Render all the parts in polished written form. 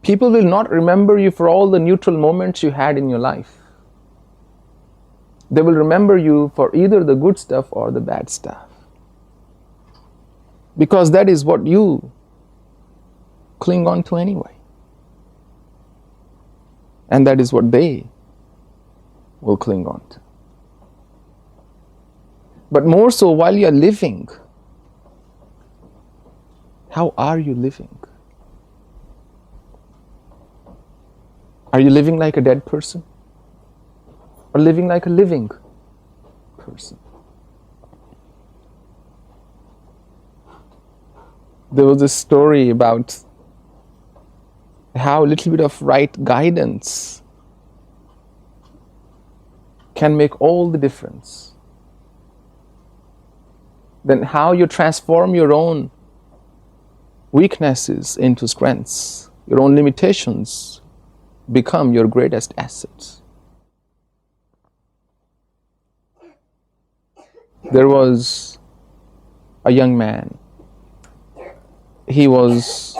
People will not remember you for all the neutral moments you had in your life. They will remember you for either the good stuff or the bad stuff. Because that is what you cling on to anyway. And that is what they will cling on to. But more so while you are living, how are you living? Are you living like a dead person? Or living like a living person? There was a story about how a little bit of right guidance can make all the difference. Then how you transform your own weaknesses into strengths, your own limitations become your greatest assets. There was a young man. He was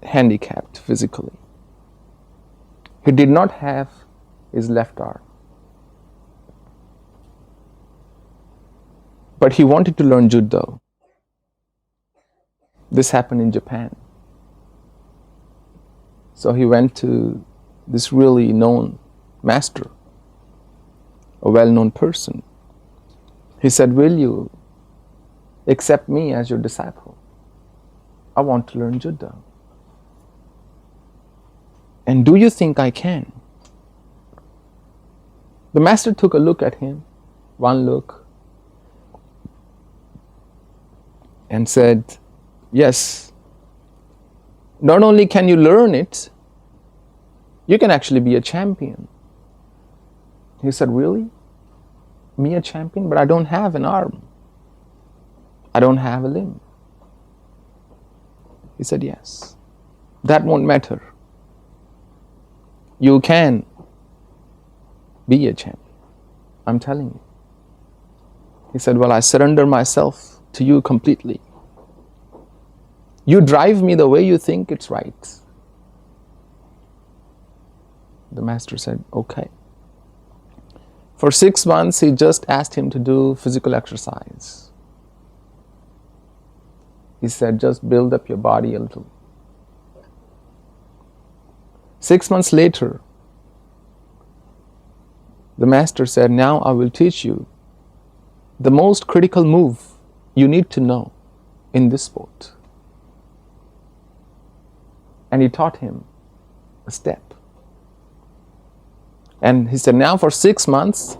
handicapped physically. He did not have his left arm. But he wanted to learn Judo. This happened in Japan. So he went to this really known master, a well-known person. He said, "Will you accept me as your disciple? I want to learn Judo. And do you think I can?" The master took a look at him, one look, and said, "Yes, not only can you learn it, you can actually be a champion." He said, "Really? Me a champion? But I don't have an arm. I don't have a limb." He said, "Yes, that won't matter. You can be a champion. I'm telling you." He said, "Well, I surrender myself to you completely. You drive me the way you think it's right." The master said, "Okay." For 6 months, he just asked him to do physical exercise. He said, "Just build up your body a little." 6 months later, the master said, "Now I will teach you the most critical move you need to know in this sport." And he taught him a step. And he said, "Now for 6 months,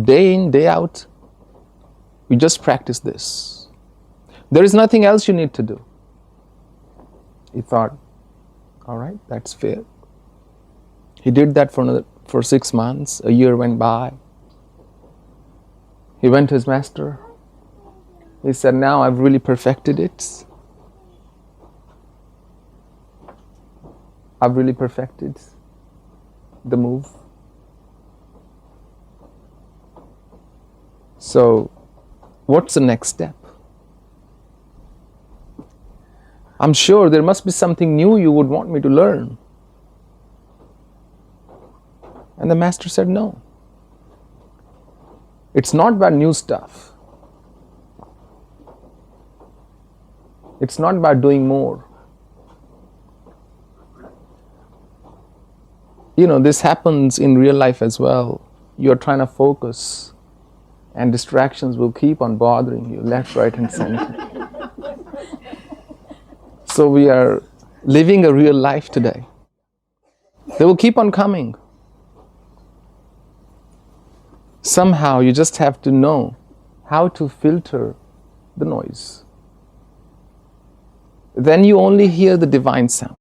day in, day out, you just practice this. There is nothing else you need to do." He thought, all right, that's fair. He did that for 6 months. A year went by. He went to his master. He said, "Now I've really perfected it. I've really perfected the move. So, what's the next step? I'm sure there must be something new you would want me to learn." And the master said, "No. It's not about new stuff. It's not about doing more. You know, this happens in real life as well. You're trying to focus and distractions will keep on bothering you left, right, and center. So we are living a real life today. They will keep on coming. Somehow you just have to know how to filter the noise. Then you only hear the divine sound.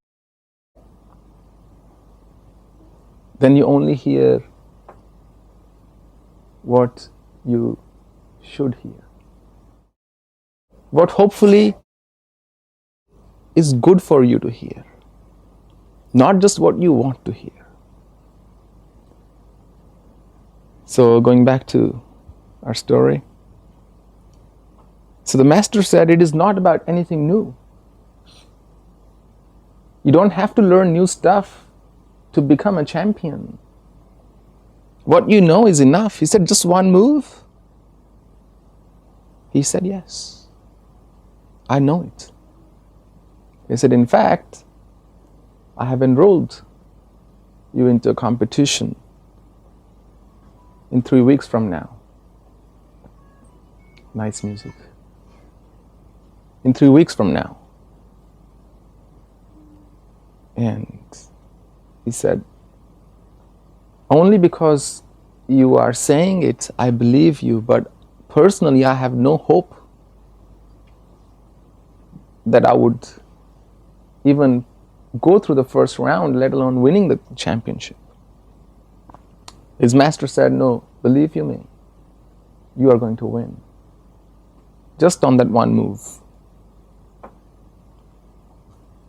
Then you only hear what you should hear. What hopefully is good for you to hear. Not just what you want to hear. So going back to our story. So the master said it is not about anything new. You don't have to learn new stuff to become a champion. What you know is enough. He said, just one move? He said, yes. I know it. He said, in fact, I have enrolled you into a competition in 3 weeks from now. Nice music. In 3 weeks from now. And he said, only because you are saying it, I believe you, but personally I have no hope that I would even go through the first round, let alone winning the championship. His master said, no, believe you me, you are going to win. Just on that one move.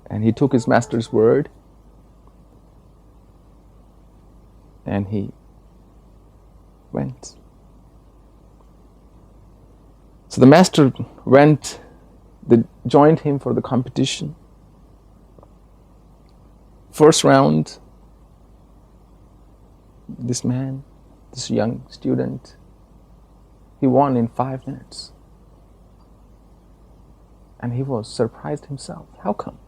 And he took his master's word and he went. So the master went, they joined him for the competition. First round, this man, this young student, he won in 5 minutes. And he was surprised himself. How come?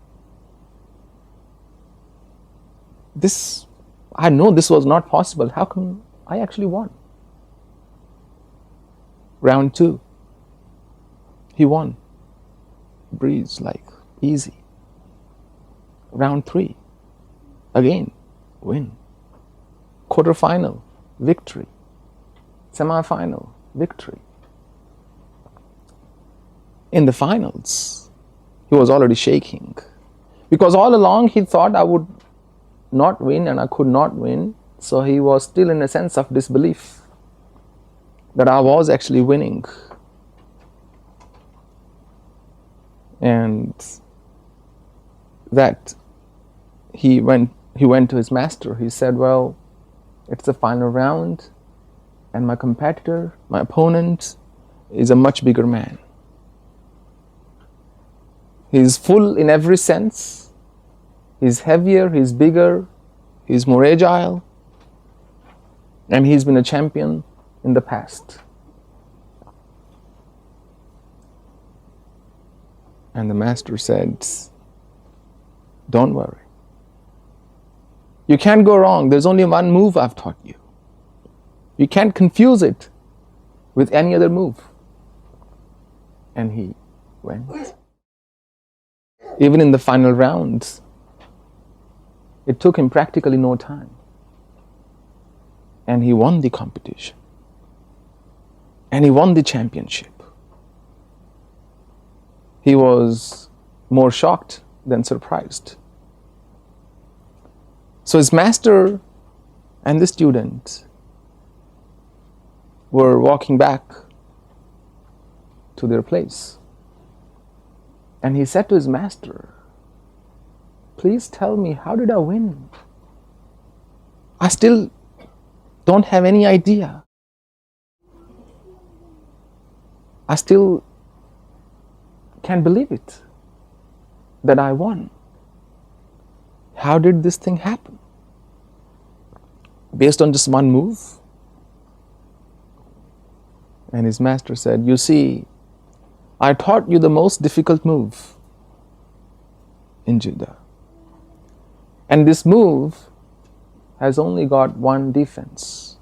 I know this was not possible. How come I actually won? Round 2, he won. Breeze, like easy. Round 3, again, win. Quarterfinal, victory. Semi-final, victory. In the finals, he was already shaking. Because all along he thought I would not win and I could not win. So he was still in a sense of disbelief that I was actually winning. And that he went to his master. He said, well, it's the final round and my competitor, my opponent, is a much bigger man. He's full in every sense. He's heavier, he's bigger, he's more agile, and he's been a champion in the past. And the master said, don't worry. You can't go wrong. There's only one move I've taught you. You can't confuse it with any other move. And he went. Even in the final rounds, it took him practically no time. And he won the competition. And he won the championship. He was more shocked than surprised. So his master and the student were walking back to their place. And he said to his master, please tell me, how did I win? I still don't have any idea. I still can't believe it that I won. How did this thing happen? Based on just one move? And his master said, you see, I taught you the most difficult move in Judo. And this move has only got one defense.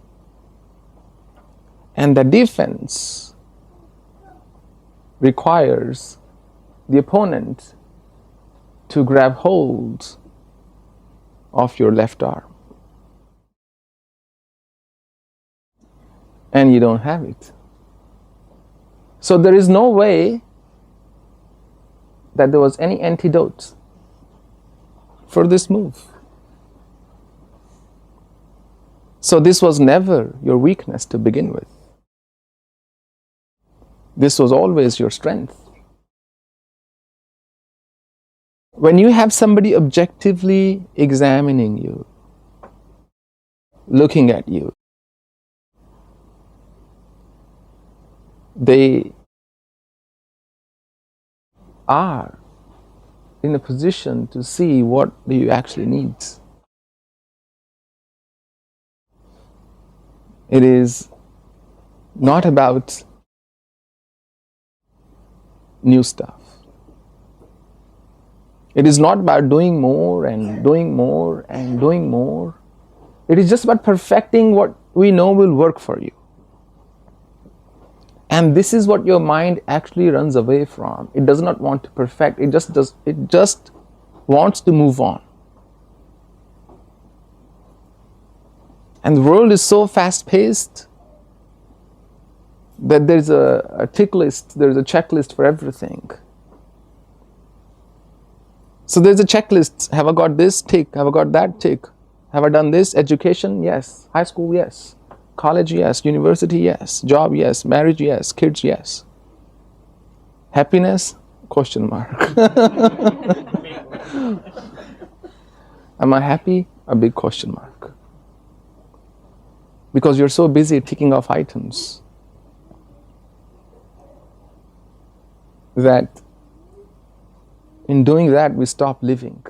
And the defense requires the opponent to grab hold of your left arm. And you don't have it. So there is no way that there was any antidote for this move. So this was never your weakness to begin with. This was always your strength. When you have somebody objectively examining you, looking at you, they are in a position to see what do you actually need. It is not about new stuff. It is not about doing more and doing more and doing more. It is just about perfecting what we know will work for you. And this is what your mind actually runs away from. It does not want to perfect. It just wants to move on. And the world is so fast-paced that there's a tick list, there's a checklist for everything. So there's a checklist. Have I got this? Tick. Have I got that? Tick. Have I done this? Education? Yes. High school? Yes. College? Yes. University? Yes. Job? Yes. Marriage? Yes. Kids? Yes. Happiness? Question mark. Am I happy? A big question mark. Because you're so busy ticking off items that in doing that we stop living.